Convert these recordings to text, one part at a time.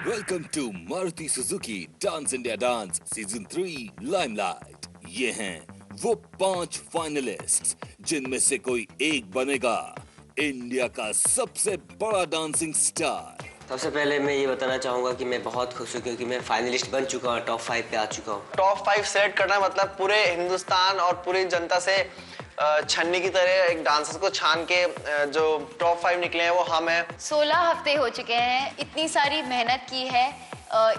Welcome to Maruti Suzuki Dance India Dance Season 3 Limelight। ये हैं वो 5 फाइनलिस्ट्स जिनमें से कोई एक बनेगा इंडिया का सबसे बड़ा डांसिंग स्टार। सबसे पहले मैं ये बताना चाहूँगा कि मैं बहुत खुश हूँ क्योंकि मैं फाइनलिस्ट बन चुका हूँ, टॉप 5 पे आ चुका हूँ। टॉप 5 सेलेक्ट करना मतलब पूरे हिंदुस्तान और पूरी जनता से छन्नी की तरह एक डांसर्स को छान के जो टॉप 5 निकले हैं वो हम हैं। 16 हफ्ते हो चुके हैं, इतनी सारी मेहनत की है,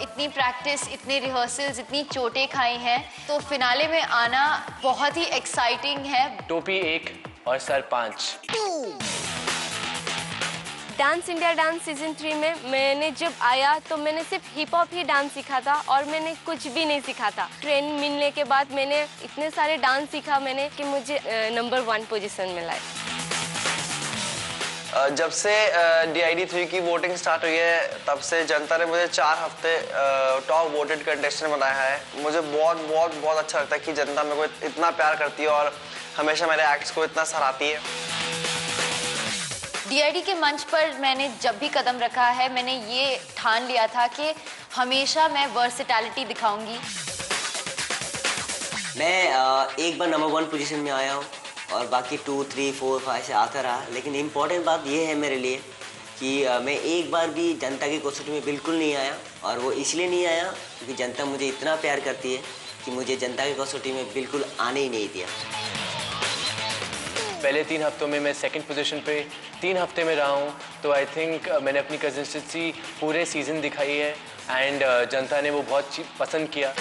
इतनी प्रैक्टिस, इतने रिहर्सल्स, इतनी चोटें खाई हैं, तो फिनाले में आना बहुत ही एक्साइटिंग है। टोपी 1 और sir 5। Dance India dance season 3 में मैंने जब आया तो मैंने सिर्फ हिप हॉप ही डांस सीखा था और मैंने कुछ भी नहीं सीखा था। ट्रेन मिलने के बाद मैंने इतने सारे डांस सीखा मैंने कि मुझे नंबर 1 पोजीशन मिला है। जब से DID 3 की वोटिंग स्टार्ट हुई है तब से जनता ने मुझे 4 हफ्ते टॉप वोटेड कंटेस्टेंट बनाया है। मुझे बहुत अच्छा लगता है कि जनता मेरे को इतना प्यार करती है और हमेशा मेरे एक्ट्स को इतना सराहती है। DID के मंच पर मैंने जब भी कदम रखा है मैंने ये ठान लिया था कि हमेशा मैं वर्सेटैलिटी दिखाऊंगी। मैं एक बार नंबर 1 पोजीशन में आया हूँ और बाकी 2, 3, 4, 5 से आता रहा, लेकिन इम्पोर्टेंट बात ये है मेरे लिए कि मैं एक बार भी जनता की कसौटी में बिल्कुल नहीं आया और वो इसलिए नहीं आया क्योंकि जनता मुझे इतना प्यार करती है कि मुझे जनता की कसौटी में बिल्कुल आने ही नहीं दिया। पहले 3 हफ्तों में मैं सेकंड पोजीशन पे 3 हफ्ते में रहा हूँ, तो आई थिंक मैंने अपनी कंसिस्टेंसी पूरे सीजन दिखाई है एंड जनता ने वो बहुत पसंद किया।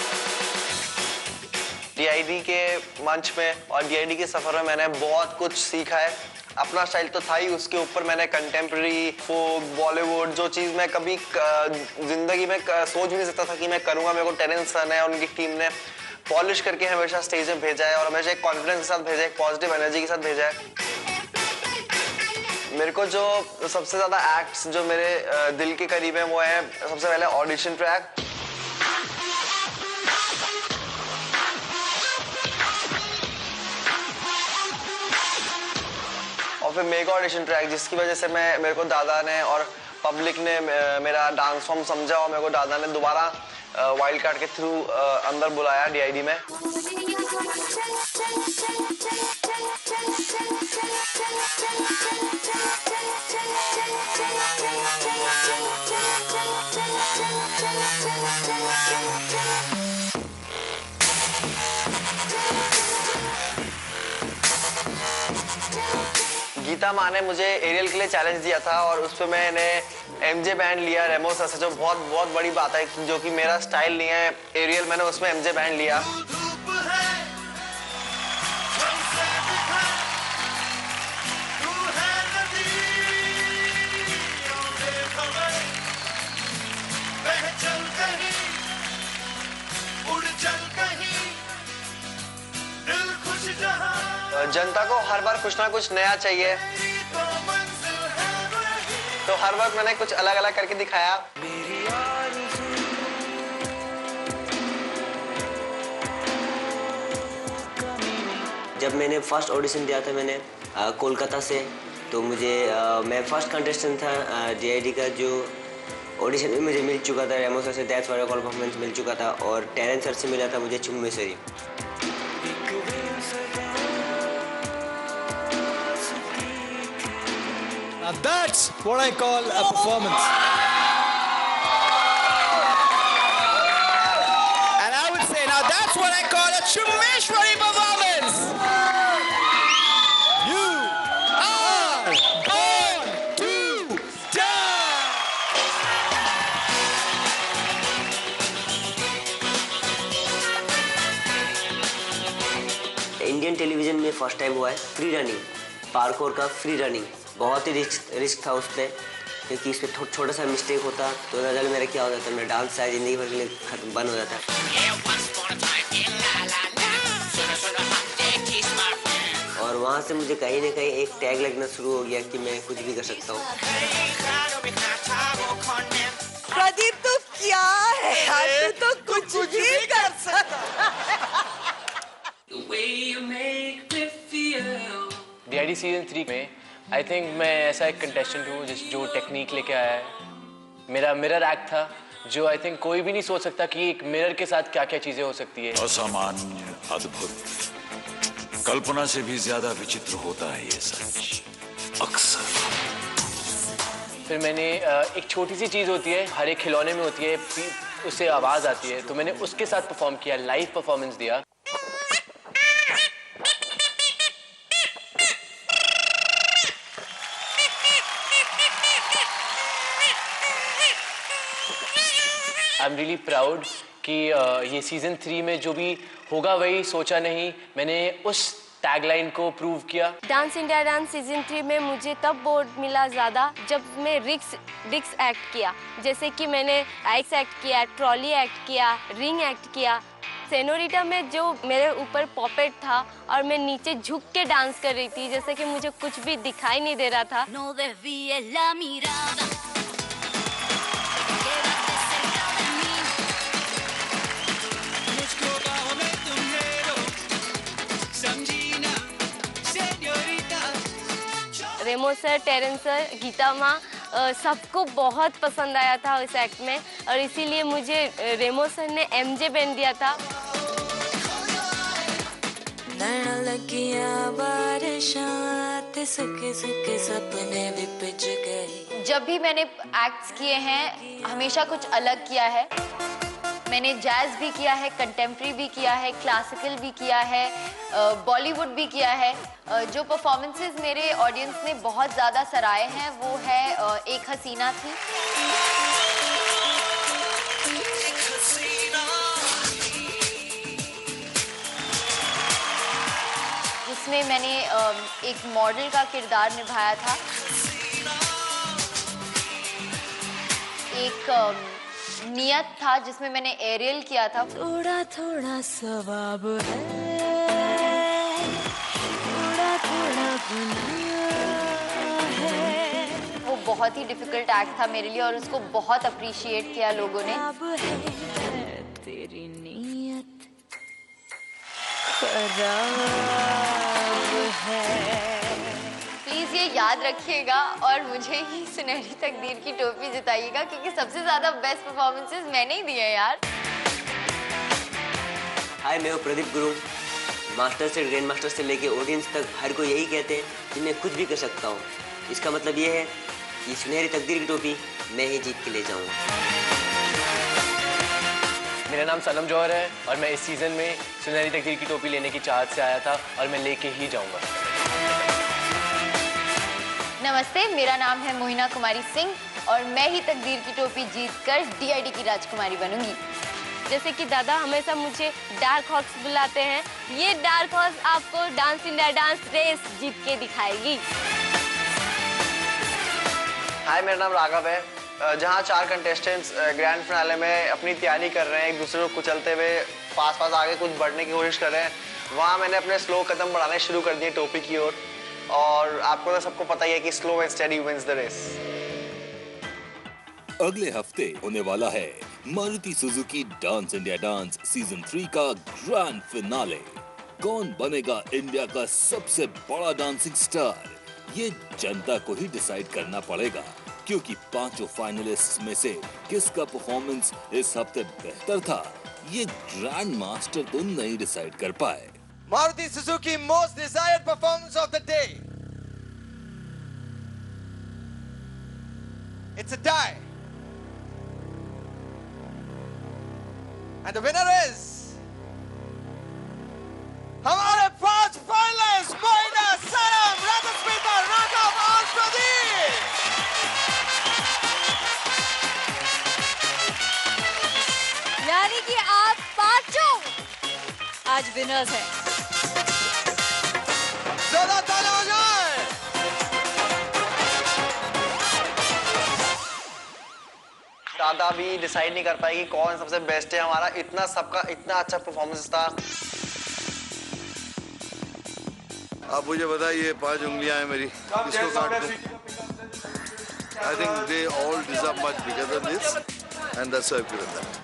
DID के मंच में और DID के सफर में मैंने बहुत कुछ सीखा है। अपना स्टाइल तो था ही, उसके ऊपर मैंने कंटेम्प्रेरी, फोक, बॉलीवुड, जो चीज़ मैं कभी जिंदगी में सोच भी नहीं सकता था कि मैं करूँगा, मेरे को टेरेंस सर है और उनकी टीम ने पॉलिश करके हमेशा स्टेज में भेजा है और हमेशा एक कॉन्फिडेंस के साथ भेजा है, एक पॉजिटिव एनर्जी के साथ भेजा है। मेरे को जो सबसे ज़्यादा एक्ट्स जो मेरे दिल के करीब हैं वो है सबसे पहले ऑडिशन ट्रैक, और फिर मेगा ऑडिशन ट्रैक, जिसकी वजह से मेरे को दादा ने और पब्लिक ने मेरा डांस फॉर्म समझा और मेरे को दादा ने दोबारा वाइल्ड कार्ड के थ्रू अंदर बुलाया DID में। गीता माँ ने मुझे एरियल के लिए चैलेंज दिया था और उस पर मैंने MJ बैंड लिया रेमो सर से, जो बहुत बड़ी बात है, जो कि मेरा स्टाइल नहीं है एरियल, मैंने उसमें MJ बैंड लिया। जनता को हर बार कुछ ना कुछ नया चाहिए, तो हर वक्त मैंने कुछ अलग करके दिखाया। जब मैंने फर्स्ट ऑडिशन दिया था मैंने कोलकाता से, तो मैं फर्स्ट कंटेस्टेंट था DID का, जो ऑडिशन में मुझे मिल चुका था रेमो सर से that's what I call performance मिल चुका था और टेरेंस सर से मिला था मुझे चुम्बेश्वरी। Now that's what I call a performance. And I would say, now that's what I call a Chummeshwari performance. You are born to dance. Indian television में फर्स्ट टाइम हुआ है फ्री रनिंग, पार्कोर का free running. बहुत ही risk था उससे, क्योंकि इसमें छोटा सा मिस्टेक होता तो नजर मेरा क्या हो जाता, मेरा डांस शायद जिंदगी भर के लिए खत्म बंद हो जाता। और वहाँ से मुझे कहीं ना कहीं एक टैग लगना शुरू हो गया कि मैं कुछ भी कर सकता हूँ। प्रदीप तो क्या है, तू तो कुछ भी कर सकता। DID सीजन 3 में आई थिंक मैं ऐसा एक कंटेस्टेंट हूँ जो टेक्निक लेके आया है। मेरा मिरर एक्ट था जो आई थिंक कोई भी नहीं सोच सकता कि एक मिरर के साथ क्या क्या चीजें हो सकती है। असामान्य, अद्भुत, कल्पना से भी ज्यादा विचित्र होता है ये सच अक्सर। फिर मैंने एक छोटी सी चीज होती है, हर एक खिलौने में होती है, उससे आवाज आती है, तो मैंने उसके साथ परफॉर्म किया, लाइव परफॉर्मेंस दिया। आई एम रियली प्राउड कि ये सीजन 3 में जो भी होगा वही सोचा नहीं, मैंने उस टैगलाइन को प्रूव किया। डांस इंडिया डांस सीजन 3 में मुझे तब बोर्ड मिला ज़्यादा जब मैं रिक्स एक्ट किया, जैसे कि मैंने आइस एक्ट किया, ट्रॉली एक्ट किया, रिंग एक्ट किया। सेनोरिटा में जो मेरे ऊपर पॉपेट था और मैं नीचे झुक के डांस कर रही थी, जैसे कि मुझे कुछ भी दिखाई नहीं दे रहा था। Remo sir, Terrence sir, Gita माँ, सबको बहुत पसंद आया था इस एक्ट में और इसीलिए मुझे रेमो सर ने MJ पहन दिया था। जब भी मैंने एक्ट्स किए हैं हमेशा कुछ अलग किया है। मैंने जैज़ भी किया है, कंटेम्प्रेरी भी किया है, क्लासिकल भी किया है, बॉलीवुड भी किया है। जो परफॉर्मेंसेस मेरे ऑडियंस ने बहुत ज़्यादा सराहे हैं वो है एक हसीना थी। जिसमें मैंने एक मॉडल का किरदार निभाया था। एक नियत था जिसमें मैंने एरियल किया था। थोड़ा थोड़ा सवाब है, थोड़ा थोड़ा गुनाह है। वो बहुत ही डिफिकल्ट एक्ट था मेरे लिए और उसको बहुत अप्रिशिएट किया लोगों ने। अब है तेरी नियत खराब है। प्लीज ये याद रखिएगा और मुझे ही सुनहरी तकदीर की टोपी जिताइएगा क्योंकि सबसे ज्यादा बेस्ट परफॉर्मेंसेस मैंने ही दिए यार। हाय, मैं हूँ प्रदीप गुरु। मास्टर से ग्रैंड मास्टर से लेके ऑडियंस तक हर कोई यही कहते हैं कि मैं कुछ भी कर सकता हूँ। इसका मतलब ये है कि सुनहरी तकदीर की टोपी मैं ही जीत के ले जाऊँगा। मेरा नाम सनम जौहर है और मैं इस सीजन में सुनहरी तकदीर की टोपी लेने की चाहत से आया था और मैं लेके ही जाऊँगा। नमस्ते, मेरा नाम है मोहिना कुमारी सिंह और मैं ही तकदीर की टोपी जीतकर DID की राजकुमारी बनूंगी। जैसे कि दादा हमेशा मुझे डार्क हॉर्स बुलाते हैं, ये डार्क हॉर्स आपको डांस इंडिया डांस रेस जीत के दिखाएगी। हाय, मेरा नाम राघव है। जहाँ 4 कंटेस्टेंट्स ग्रैंड फिनाले में अपनी तैयारी कर रहे हैं, एक दूसरे को कुचलते हुए पास आगे कुछ बढ़ने की कोशिश कर रहे हैं, वहाँ मैंने अपने स्लो कदम बढ़ाने शुरू कर दिए टोपी की ओर। और आपको तो सबको पता ही है कि slow and steady wins the race. अगले हफ्ते होने वाला है Maruti Suzuki dance India dance season 3 का ग्रैंड फिनाले। कौन बनेगा इंडिया का सबसे बड़ा डांसिंग स्टार, ये जनता को ही डिसाइड करना पड़ेगा क्योंकि 5 फाइनलिस्ट में से किसका परफॉर्मेंस इस हफ्ते बेहतर था ये ग्रैंड मास्टर तो नहीं डिसाइड कर पाए। Maruti Suzuki most desired performance of the day. It's a tie. And the winner is हमारे 5 फाइनलिस्ट मोहिना, सनम, रतस्मिता, राघव और प्रदीप। यानी कि आप 5 आज विनर्स हैं। ज़्यादा तालियां हो जाए। दादा भी डिसाइड नहीं कर पाएगी कौन सबसे बेस्ट है। हमारा इतना सबका इतना अच्छा परफॉर्मेंस था। आप मुझे बताइए, 5 उंगलियां हैं मेरी, इसको काट दूं? I think they all deserve much bigger than this, and that's why I've given that.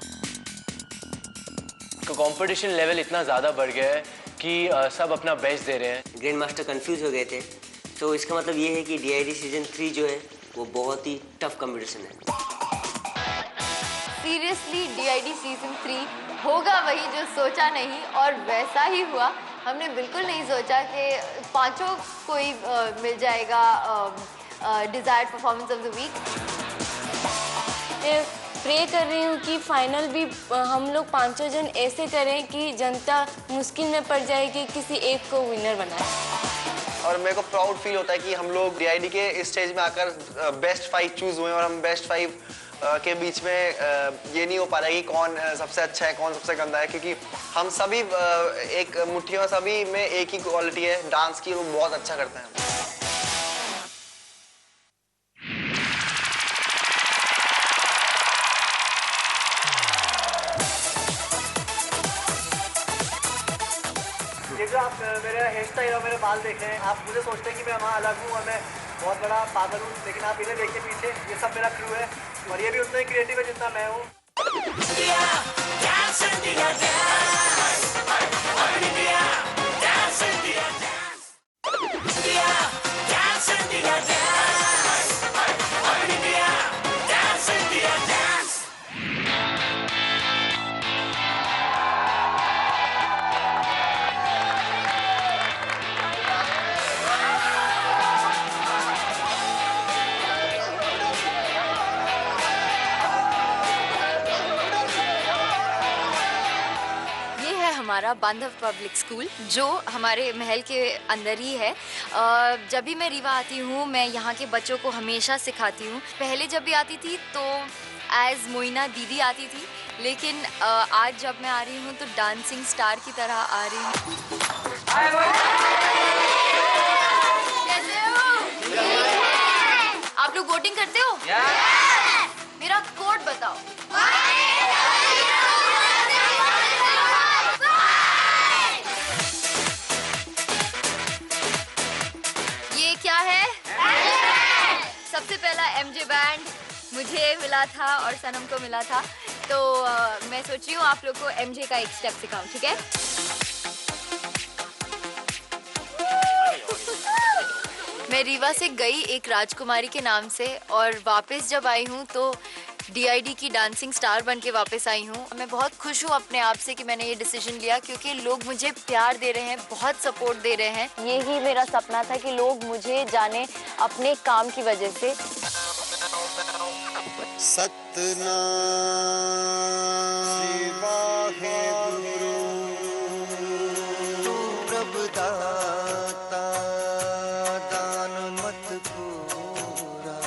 Competition level इतना ज़्यादा बढ़ गया है कि सब अपना बेस्ट दे रहे हैं। ग्रैंड मास्टर कंफ्यूज हो गए थे, तो इसका मतलब ये है कि DID सीजन 3 जो है वो बहुत ही टफ कंपटीशन है। सीरियसली DID सीजन 3 होगा वही जो सोचा नहीं, और वैसा ही हुआ। हमने बिल्कुल नहीं सोचा कि पांचों को ही मिल जाएगा desired performance of the week. Pray कर रही हूँ कि फाइनल भी हम लोग पांचों जन ऐसे करें कि जनता मुश्किल में पड़ जाए कि किसी एक को विनर बनाए। और मेरे को प्राउड फील होता है कि हम लोग DID के इस स्टेज में आकर बेस्ट 5 चूज हुए, और हम बेस्ट 5 के बीच में ये नहीं हो पा रहा है कि कौन सबसे अच्छा है, कौन सबसे गंदा है, क्योंकि हम सभी एक मुट्ठी में सभी में एक ही क्वालिटी है डांस की, वो बहुत अच्छा करते हैं। ये जो आप मेरे हेयर स्टाइल और मेरे बाल देख रहे हैं, आप मुझे सोचते हैं कि मैं वहाँ अलग हूँ और मैं बहुत बड़ा पागल हूँ, लेकिन आप इन्हें देखिए पीछे, ये सब मेरा क्रू है और ये भी उतना ही क्रिएटिव है जितना मैं हूँ। हमारा बांधव पब्लिक स्कूल जो हमारे महल के अंदर ही है। जब भी मैं रीवा आती हूँ मैं यहाँ के बच्चों को हमेशा सिखाती हूँ। पहले जब भी आती थी तो एज मोइना दीदी आती थी, लेकिन आज जब मैं आ रही हूँ तो डांसिंग स्टार की तरह आ रही हूँ। आप लोग वोटिंग करते हो? मेरा कोड बताओ। ये क्या है? सबसे पहला MJ बैंड मुझे मिला था और सनम को मिला था, तो मैं सोच रही हूँ आप लोग को MJ का एक स्टेप सिखाऊं, ठीक है? मैं रीवा से गई एक राजकुमारी के नाम से, और वापस जब आई हूँ तो DID की डांसिंग स्टार बन के वापस आई हूँ। मैं बहुत खुश हूँ अपने आप से कि मैंने ये डिसीजन लिया, क्योंकि लोग मुझे प्यार दे रहे हैं, बहुत सपोर्ट दे रहे हैं। यही मेरा सपना था कि लोग मुझे जाने अपने काम की वजह से। सतना शिवा है गुरु प्रभु दाता दान मत पूरा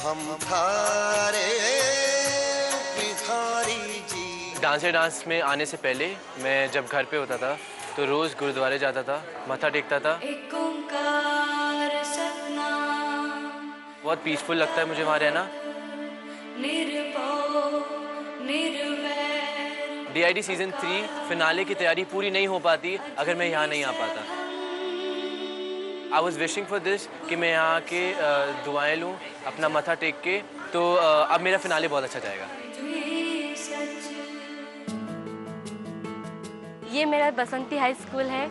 हम थारे भिखारी जी। डांस में आने से पहले मैं जब घर पे होता था तो रोज गुरुद्वारे जाता था, मत्था टेकता था। बहुत पीसफुल लगता है मुझे वहाँ रहना। DID सीजन 3 फिनाले की तैयारी पूरी नहीं हो पाती अगर मैं यहाँ नहीं आ पाता। I was wishing for this कि मैं यहाँ के दुआएं लूँ, अपना मत्था टेक के, तो अब मेरा फिनाले बहुत अच्छा जाएगा। ये मेरा बसंती हाई स्कूल है।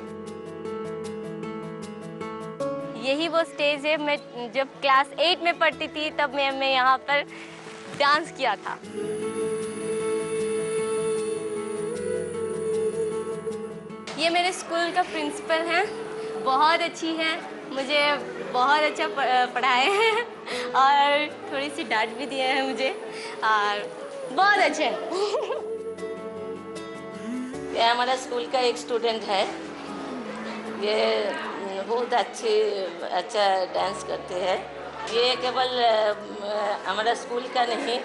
यही वो स्टेज है, मैं जब क्लास 8 में पढ़ती थी तब मैं यहाँ पर डांस किया था। ये मेरे स्कूल का प्रिंसिपल हैं, बहुत अच्छी है, मुझे बहुत अच्छा पढ़ाए हैं और थोड़ी सी डांट भी दिए हैं मुझे, और बहुत अच्छे हैं। ये हमारा स्कूल का एक स्टूडेंट है, ये बहुत अच्छा डांस करते हैं। ये केवल हमारा स्कूल का नहीं,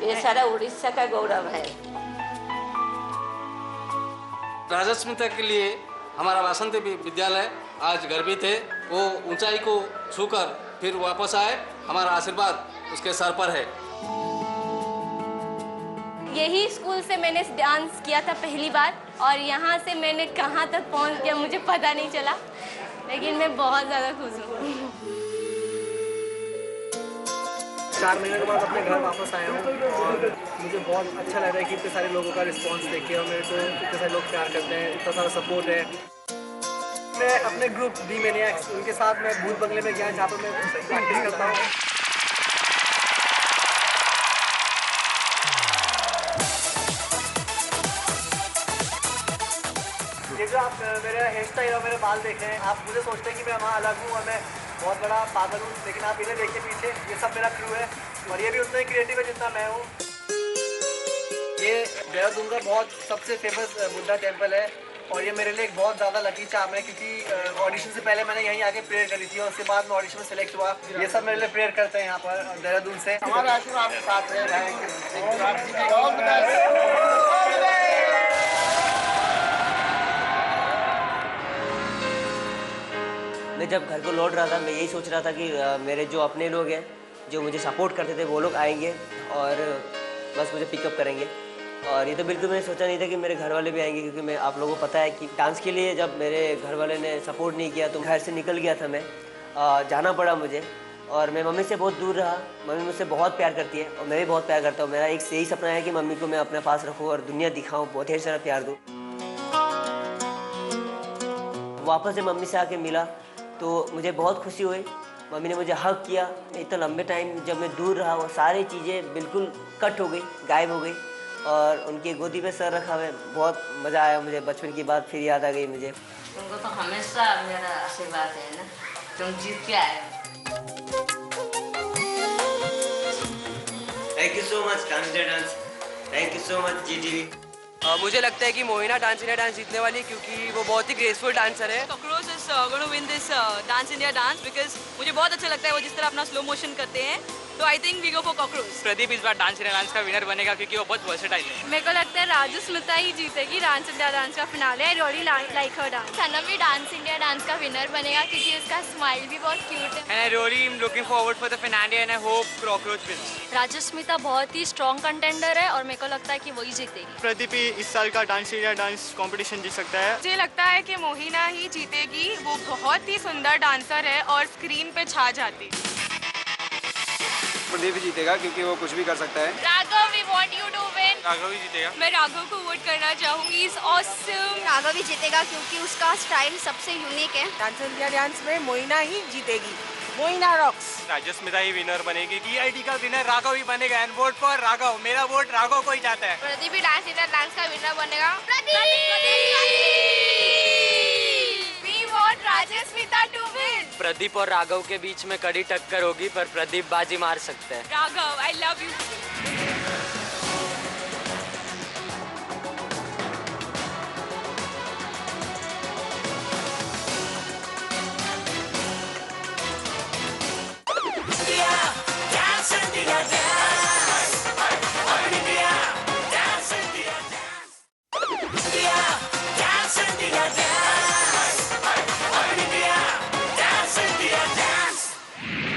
ये सारा उड़ीसा का गौरव है। राजस्मिता के लिए हमारा वासंती विद्यालय आज गर्वित है। वो ऊंचाई को छूकर फिर वापस आए, हमारा आशीर्वाद उसके सर पर है। यही स्कूल से मैंने डांस किया था पहली बार, और यहाँ से मैंने कहाँ तक पहुँच गया मुझे पता नहीं चला, लेकिन मैं बहुत ज़्यादा खुश हूँ। 4 महीने के बाद अपने घर वापस आया हूँ और मुझे बहुत अच्छा लग रहा है कि इतने सारे लोगों का रिस्पांस देख के और मेरे को इतने सारे लोग प्यार करते हैं, इतना सारा सपोर्ट है। मैं अपने ग्रुप दी मैनिएक्स उनके साथ मैं भूत बंगले में गया जहाँ पर मैं प्रैक्टिस करता हूँ। ये जो आप मेरे हेयर स्टाइल और मेरे बाल देख रहे हैं, आप मुझे सोचते हैं कि मैं वहाँ अलग हूँ और मैं बहुत बड़ा पागल हूँ, लेकिन आप इन्हें देखिए पीछे, ये सब मेरा क्रू है और ये भी उतना ही क्रिएटिव है जितना मैं हूँ। ये देहरादून का बहुत सबसे फेमस बुद्धा टेम्पल है और ये मेरे लिए एक बहुत ज़्यादा लकी चार्म है क्योंकि ऑडिशन से पहले मैंने यहीं आके प्रेयर करी थी और उसके बाद मैं ऑडिशन में सेलेक्ट हुआ। ये सब मेरे लिए प्रेयर करते हैं यहाँ पर देहरादून से। हमारा आशीर्वाद आपके साथ है। मैं जब घर को लौट रहा था मैं यही सोच रहा था कि मेरे जो अपने लोग हैं जो मुझे सपोर्ट करते थे वो लोग आएंगे और बस मुझे पिकअप करेंगे। और ये तो बिल्कुल मैंने सोचा नहीं था कि मेरे घर वाले भी आएंगे, क्योंकि मैं आप लोगों को पता है कि डांस के लिए जब मेरे घर वाले ने सपोर्ट नहीं किया तो घर से निकल गया था मैं, जाना पड़ा मुझे और मैं मम्मी से बहुत दूर रहा। मम्मी मुझसे बहुत प्यार करती है और मैं भी बहुत प्यार करता हूँ। मेरा एक यही सपना है कि मम्मी को मैं अपने पास रखूँ और दुनिया दिखाऊँ, बहुत ढेर सारा प्यार दूँ। वापस से मम्मी से आके मिला तो मुझे बहुत खुशी हुई। मम्मी ने मुझे हग किया। इतना लंबे टाइम जब मैं दूर रहा वो सारी चीज़ें बिल्कुल कट हो गई, गायब हो गई और उनकी गोदी पे सर रखा हुआ, बहुत मज़ा आया मुझे। बचपन की बात फिर याद आ गई मुझे। तुमको तो हमेशा मेरा आशीर्वाद है ना, तुम जीत के आए हो। Thank you so much dance India dance, thank you so much GTV। मुझे लगता है कि मोहिना डांस इंडिया डांस जीतने वाली है क्योंकि वो बहुत ही ग्रेसफुल डांसर है। Cockroach is going to win this dance India dance because मुझे बहुत अच्छा लगता है वो जिस तरह अपना स्लो मोशन करते हैं, तो I think we go for cockroach. Pradeep इस बार डांस इंडिया डांस का विनर बनेगा क्योंकि वो बहुत वर्सेटाइल है। मेरे को लगता है राजस्मिता ही जीतेगी डांस इंडिया डांस का finale. I really like her dance. Sanam भी डांस इंडिया डांस का विनर बनेगा क्योंकि उसका स्माइल भी बहुत क्यूट है। And I really am looking forward for the finale and I hope cockroach wins. Rajsmita बहुत ही स्ट्रॉन्ग कंटेंडर है और मेरे को लगता है कि वही जीतेगी। प्रदीप इस साल का डांस इंडिया डांस कंपटीशन जीत सकता है। मुझे लगता है कि मोहिना ही जीतेगी, वो बहुत ही सुंदर डांसर है और स्क्रीन पे छा जाती। प्रदीप जीतेगा क्योंकि वो कुछ भी कर सकता है। Raghav, we want you to win। Raghav ही जीतेगा। मैं राघव को वोट करना चाहूंगी। Is awesome. राघव ही जीतेगा क्योंकि उसका स्टाइल सबसे यूनिक है। डांस इंडिया डांस में मोहिना ही जीतेगी। मोहिना रॉक्स। राजस्मिता ही विनर बनेगी। EID का विनर राघव ही बनेगा एंड वोट फॉर राघव। मेरा वोट राघव को ही जाता है। प्रदीप भी डांस इंडिया डांस का विनर बनेगा। Rajsmita to win. प्रदीप और राघव के बीच में कड़ी टक्कर होगी पर प्रदीप बाजी मार सकते हैं। Raghav, I love you.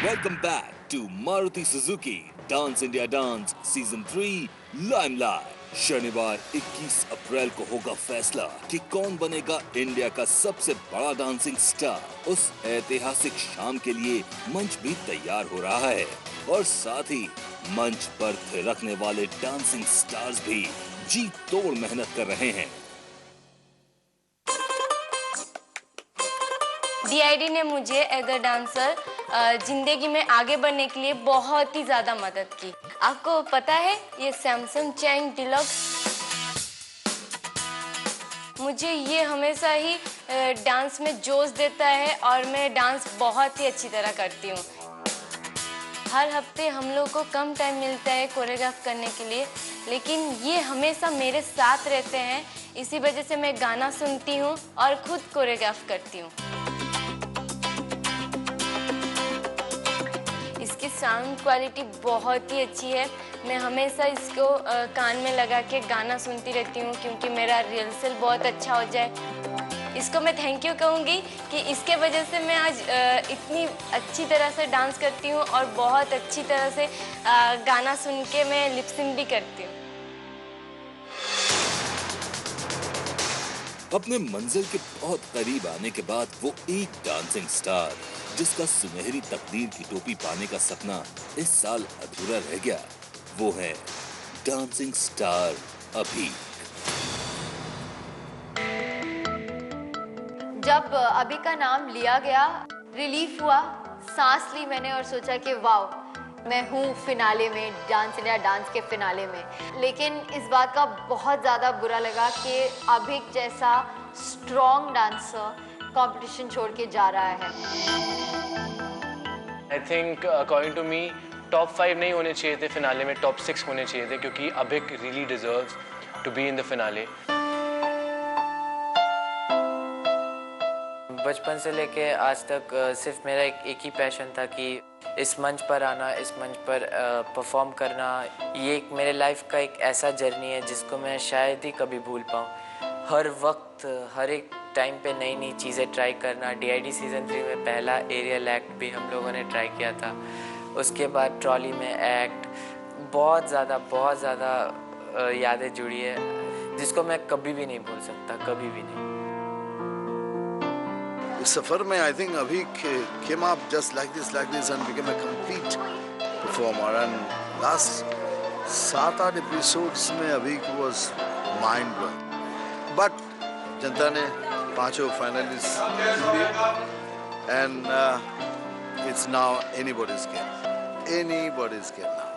Welcome back to Maruti Suzuki Dance India Dance Season 3 Limelight। शनिवार 21 अप्रैल को होगा फैसला कि कौन बनेगा इंडिया का सबसे बड़ा डांसिंग स्टार। उस ऐतिहासिक शाम के लिए मंच भी तैयार हो रहा है और साथ ही मंच पर थिरकने वाले डांसिंग स्टार्स भी जी तोड़ मेहनत कर रहे हैं। DID ने मुझे एज अ डांसर जिंदगी में आगे बढ़ने के लिए बहुत ही ज़्यादा मदद की। आपको पता है ये सैमसंग चैंग डिलक्स, मुझे ये हमेशा ही डांस में जोश देता है और मैं डांस बहुत ही अच्छी तरह करती हूँ। हर हफ्ते हम लोग को कम टाइम मिलता है कोरियोग्राफ करने के लिए, लेकिन ये हमेशा मेरे साथ रहते हैं। इसी वजह से मैं गाना सुनती हूँ और खुद कोरियोग्राफ करती हूँ। इसकी साउंड क्वालिटी बहुत ही अच्छी है। मैं हमेशा इसको कान में लगा के गाना सुनती रहती हूँ क्योंकि मेरा रिहर्सल बहुत अच्छा हो जाए। इसको मैं थैंक यू कहूँगी कि इसके वजह से मैं आज इतनी अच्छी तरह से डांस करती हूँ और बहुत अच्छी तरह से गाना सुन के मैं लिप सिंक भी करती हूँ। अपने मंजिल के बहुत करीब आने के बाद वो एक डांसिंग स्टार जिसका सुनहरी तकदीर की टोपी पाने का सपना इस साल अधूरा रह गया, वो है डांसिंग स्टार अभी। जब अभी का नाम लिया गया, रिलीफ हुआ, सांस ली मैंने और सोचा कि वाह, मैं हूँ फिनाले में, डांस इंडिया डांस के फिनाले में। लेकिन इस बात का बहुत ज़्यादा बुरा लगा कि अभिक जैसा स्ट्रॉन्ग डांसर कंपटीशन छोड़ के जा रहा है। I think according to me top 5 नहीं होने चाहिए थे फिनाले में, टॉप 6 होने चाहिए थे, क्योंकि Abhik really deserves to be in the finale. बचपन से लेके आज तक सिर्फ मेरा एक ही पैशन था कि इस मंच पर आना, इस मंच पर परफॉर्म करना। ये एक मेरे लाइफ का एक ऐसा जर्नी है जिसको मैं शायद ही कभी भूल पाऊँ। हर वक्त, हर एक टाइम पे नई नई चीज़ें ट्राई करना। DID सीज़न 3 में पहला एरियल एक्ट भी हम लोगों ने ट्राई किया था। उसके बाद ट्रॉली में एक्ट, बहुत ज़्यादा यादें जुड़ी है जिसको मैं कभी भी नहीं भूल सकता, कभी भी नहीं। इस सफर में आई थिंक अभी came up just like this and became a complete performer, and last 7-8 episodes में अभी was mind blowing, but जनता ने 5 फाइनलिस्ट दिए, and it's now anybody's game now.